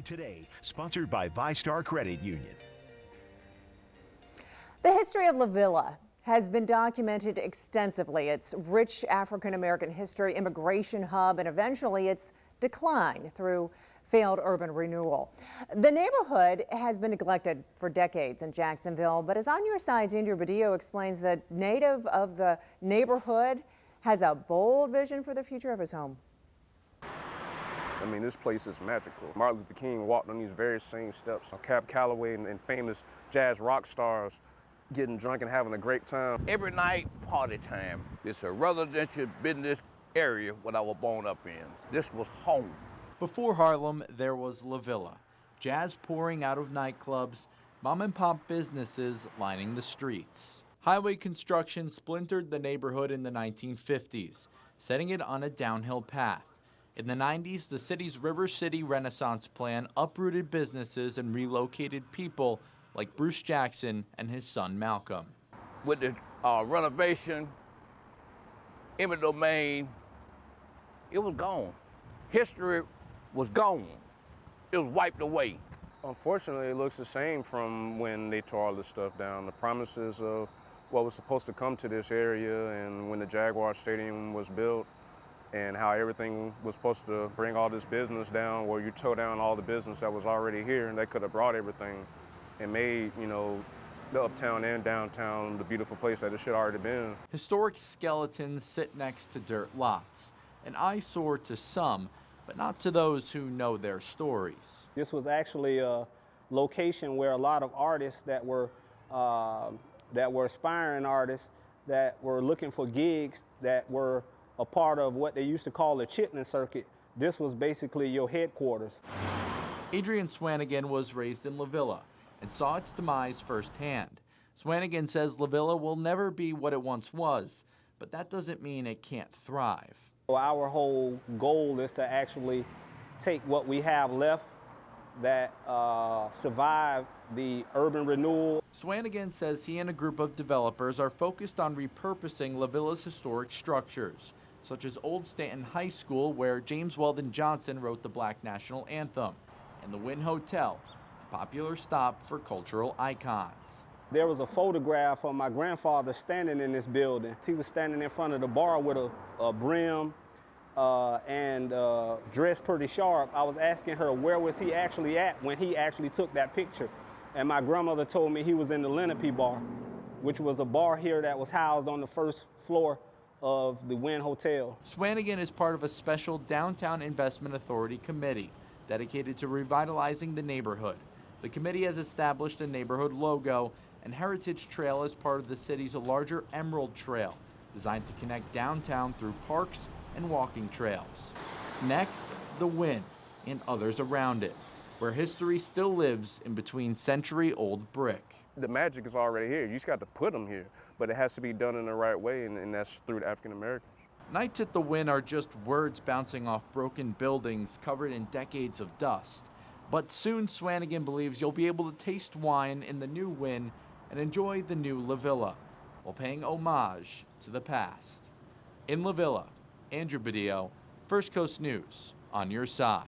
Today, sponsored by ViStar Credit Union. The history of LaVilla has been documented extensively. Its rich African-American history, immigration hub, and eventually its decline through failed urban renewal. The neighborhood has been neglected for decades in Jacksonville, but as On Your Side's Adrian Swanigan explains, the native of the neighborhood has a bold vision for the future of his home. I mean, this place is magical. Martin Luther King walked on these very same steps. Cab Calloway and famous jazz rock stars getting drunk and having a great time. Every night, party time. It's a residential business area what I was born up in. This was home. Before Harlem, there was LaVilla. Jazz pouring out of nightclubs, mom and pop businesses lining the streets. Highway construction splintered the neighborhood in the 1950s, setting it on a downhill path. In the 90s, the city's River City Renaissance plan uprooted businesses and relocated people like Bruce Jackson and his son Malcolm. With the renovation, eminent domain, it was gone. History was gone. It was wiped away. Unfortunately, it looks the same from when they tore all this stuff down. The promises of what was supposed to come to this area and when the Jaguar Stadium was built, and how everything was supposed to bring all this business down, where you tore down all the business that was already here, and they could have brought everything and made, you know, the uptown and downtown the beautiful place that it should already been. Historic skeletons sit next to dirt lots, an eyesore to some, but not to those who know their stories. This was actually a location where a lot of artists that were aspiring artists that were looking for gigs that were a part of what they used to call the Chitlin Circuit. This was basically your headquarters. Adrian Swanigan was raised in LaVilla and saw its demise firsthand. Swanigan says LaVilla will never be what it once was, but that doesn't mean it can't thrive. Our whole goal is to actually take what we have left that survived the urban renewal. Swanigan says he and a group of developers are focused on repurposing LaVilla's historic structures, such as Old Stanton High School, where James Weldon Johnson wrote the Black National Anthem, and the Wynn Hotel, a popular stop for cultural icons. There was a photograph of my grandfather standing in this building. He was standing in front of the bar with a brim and dressed pretty sharp. I was asking her where was he actually at when he actually took that picture. And my grandmother told me he was in the Lenape Bar, which was a bar here that was housed on the first floor of the Wynn Hotel. Swanigan is part of a special Downtown Investment Authority committee dedicated to revitalizing the neighborhood. The committee has established a neighborhood logo and heritage trail as part of the city's larger Emerald Trail, designed to connect downtown through parks and walking trails. Next, the Wynn and others around it, where history still lives in between century-old brick. The magic is already here. You just got to put them here, but it has to be done in the right way, and that's through the African Americans. Nights at the Wynn are just words bouncing off broken buildings covered in decades of dust. But soon, Swanigan believes you'll be able to taste wine in the new Wynn and enjoy the new LaVilla, while paying homage to the past. In LaVilla, Andrew Badillo, First Coast News, On Your Side.